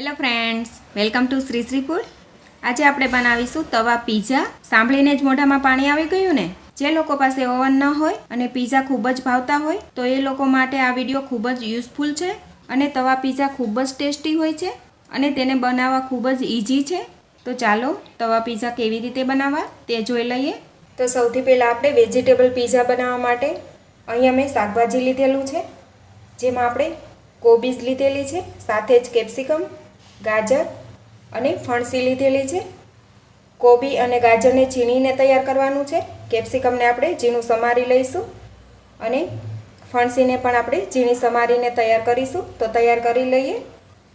Hello friends, welcome to Shri Shri food. આજે આપણે બનાવીશું તવા પીઝા. સાંભળીને જ મોઢામાં પાણી આવી ગયું ને? જે લોકો પાસે ઓવન ન હોય અને પીઝા ખૂબ જ ભાવતા હોય તો એ લોકો માટે આ વિડીયો ખૂબ જ યુઝફુલ છે. અને તવા પીઝા ખૂબ જ ટેસ્ટી હોય છે અને તેને બનાવવા ખૂબ જ ઇઝી છે. તો ચાલો તવા પીઝા કેવી રીતે બનાવવા તે જોઈ લઈએ. તો સૌથી પહેલાં આપણે વેજીટેબલ પીઝા બનાવવા માટે અહીંયા મેં શાકભાજી લીધેલું છે, જેમાં આપણે કોબીજ લીધેલી છે, સાથે જ કેપ્સિકમ, ગાજર અને ફણસી લીધેલી છે. કોબી અને ગાજરને છીણીને તૈયાર કરવાનું છે. કેપ્સિકમને આપણે ઝીણું સમારી લઈશું અને ફણસીને પણ આપણે ઝીણી સમારીને તૈયાર કરીશું. તો તૈયાર કરી લઈએ.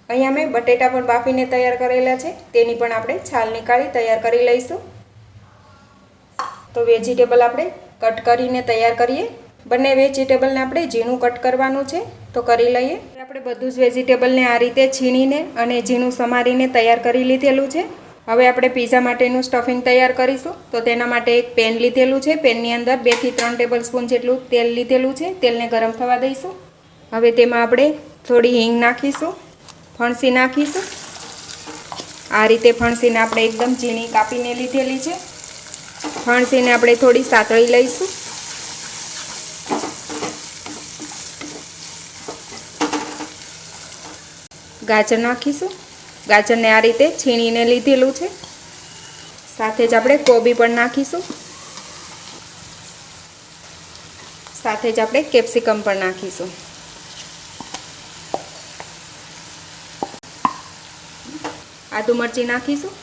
અહીંયા મેં બટેટા પણ બાફીને તૈયાર કરેલા છે, તેની પણ આપણે છાલ નીકાળી તૈયાર કરી લઈશું. તો વેજીટેબલ આપણે કટ કરીને તૈયાર કરીએ. બંને વેજીટેબલને આપણે ઝીણું કટ કરવાનું છે, તો કરી લઈએ. આપણે બધું જ વેજીટેબલને આ રીતે છીણીને અને ઝીણું સમારીને તૈયાર કરી લીધેલું છે. હવે આપણે પીઝા માટેનું સ્ટફિંગ તૈયાર કરીશું. તો તેના માટે એક પેન લીધેલું છે. પેનની અંદર 2 થી 3 ટેબલ સ્પૂન જેટલું તેલ લીધેલું છે. તેલને ગરમ થવા દઈશું. હવે તેમાં આપણે થોડી હિંગ નાખીશું, ફણસી નાખીશું. આ રીતે ફણસીને આપણે એકદમ ઝીણી કાપીને લીધેલી છે. ફણસીને આપણે થોડી સાતળી લઈશું. ગાજર નાખીશું. ગાજરને આ રીતે છીણીને લીધેલું છે. સાથે જ આપણે કોબી પણ નાખીશું. સાથે જ આપણે કેપ્સિકમ પણ નાખીશું. આદુ મરચી નાખીશું.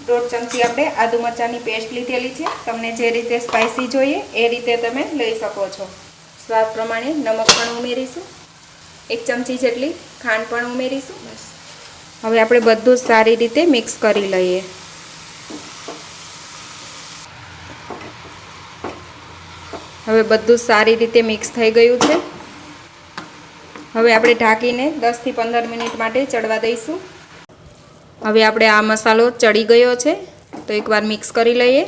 1.5 ચમચી આપણે આદુ મરચાંની પેસ્ટ લીધેલી છે. તમને જે રીતે સ્પાઇસી જોઈએ એ રીતે તમે લઈ શકો છો. સ્વાદ પ્રમાણે નમક પણ ઉમેરીશું. 1 ચમચી જેટલી ખાંડ પણ ઉમેરીશું. હવે આપણે બધું સારી રીતે મિક્સ કરી લઈએ. હવે બધું સારી રીતે મિક્સ થઈ ગયું છે. હવે આપણે ઢાંકીને 10 થી 15 મિનિટ માટે ચડવા દઈશું. હવે આપણે આ મસાલો ચડી ગયો છે, તો એકવાર મિક્સ કરી લઈએ.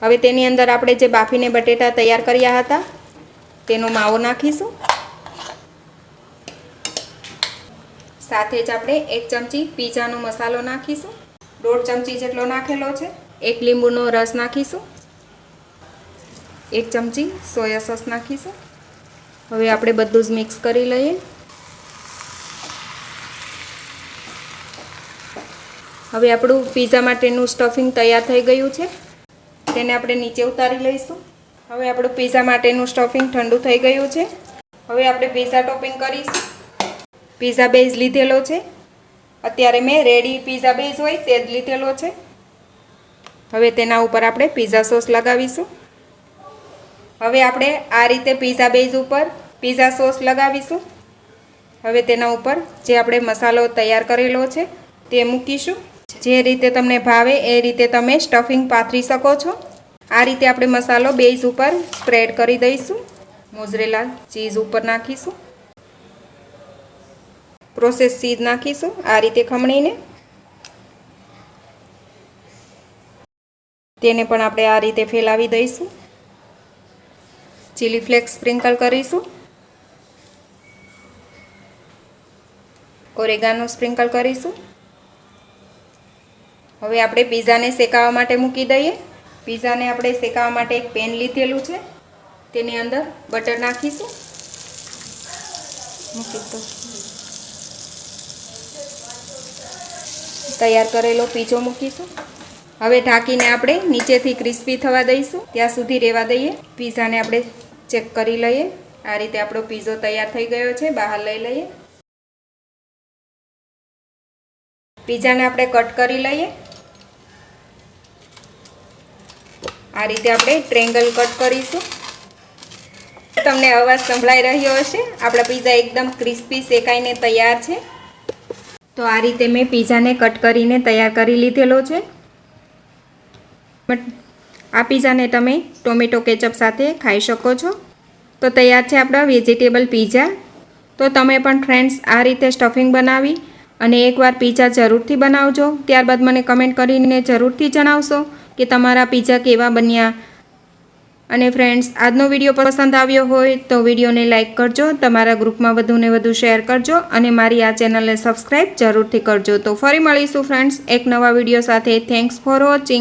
હવે તેની અંદર આપણે જે બાફીને બટેટા તૈયાર કર્યા હતા તેનો માવો નાખીશું. સાથે જ આપણે 1 ચમચી પીઝાનો મસાલો નાખીશું. 1.5 ચમચી જેટલો નાખેલો છે. 1 લીંબુનો રસ નાખીશું. 1 ચમચી સોયા સોસ નાખીશું. હવે આપણે બધું જ મિક્સ કરી લઈએ. હવે આપણું પીઝા માટેનું સ્ટફિંગ તૈયાર થઈ ગયું છે. તેને આપણે નીચે ઉતારી લઈશું. હવે આપણું પીઝા માટેનું સ્ટફિંગ ઠંડુ થઈ ગયું છે. હવે આપણે પીઝા ટોપિંગ કરીશું. પીઝા બેઝ લીધેલો છે. અત્યારે મેં રેડી પીઝા બેઝ હોય તે જ લીધેલો છે. હવે તેના ઉપર આપણે પીઝા સોસ લગાવીશું. હવે આપણે આ રીતે પીઝા બેઝ ઉપર પીઝા સોસ લગાવીશું. હવે તેના ઉપર જે આપણે મસાલો તૈયાર કરેલો છે તે મૂકીશું. જે રીતે તમને ભાવે એ રીતે તમે સ્ટફિંગ પાથરી શકો છો. આ રીતે આપણે મસાલો બેઝ ઉપર સ્પ્રેડ કરી દઈશું. મોઝરેલા ચીઝ ઉપર નાખીશું. પ્રોસેસ ચીઝ નાખીશું આ રીતે ખમણીને. તેને પણ આપણે આ રીતે ફેલાવી દઈશું. ચીલી ફ્લેક્સ સ્પ્રિંકલ કરીશું. ઓરેગાનો સ્પ્રિંકલ કરીશું. હવે આપણે પીઝાને શેકાવા માટે મૂકી દઈએ. પીઝાને આપણે શેકાવા માટે એક પેન લીધેલું છે. તેની અંદર બટર નાખીશું. તૈયાર કરેલો પીઝો મૂકીશું. હવે ઢાંકીને આપણે નીચેથી ક્રિસ્પી થવા દઈશું. ત્યાં સુધી રહેવા દઈએ. પીઝાને આપણે ચેક કરી લઈએ. આ રીતે આપણો પીઝો તૈયાર થઈ ગયો છે. બહાર લઈ લઈએ. પીઝાને આપણે કટ કરી લઈએ. આ રીતે આપણે ટ્રેંગલ કટ કરીશું. તમને અવાજ સંભળાઈ રહ્યો હશે. આપણા પીઝા એકદમ ક્રિસ્પી શેકાઈને તૈયાર છે. તો આ રીતે મેં પીઝાને કટ કરીને તૈયાર કરી લીધેલો છે. આ પીઝાને તમે ટોમેટો કેચઅપ સાથે ખાઈ શકો છો. તો તૈયાર છે આપણા વેજીટેબલ પીઝા. તો તમે પણ ફ્રેન્ડ્સ આ રીતે સ્ટફિંગ બનાવી અને એકવાર પીઝા જરૂરથી બનાવજો. ત્યારબાદ મને કમેન્ટ કરીને જરૂરથી જણાવશો કે તમારા પીઝા કેવા બન્યા. અને ફ્રેન્ડ્સ, આજનો વિડીયો પસંદ આવ્યો હોય તો વિડીયોને લાઇક કરજો, તમારા ગ્રુપમાં વધુને વધુ શેર કરજો અને મારી આ ચેનલને સબસ્ક્રાઈબ જરૂરથી કરજો. તો ફરી મળીશું ફ્રેન્ડ્સ એક નવા વિડીયો સાથે. Thanks for watching.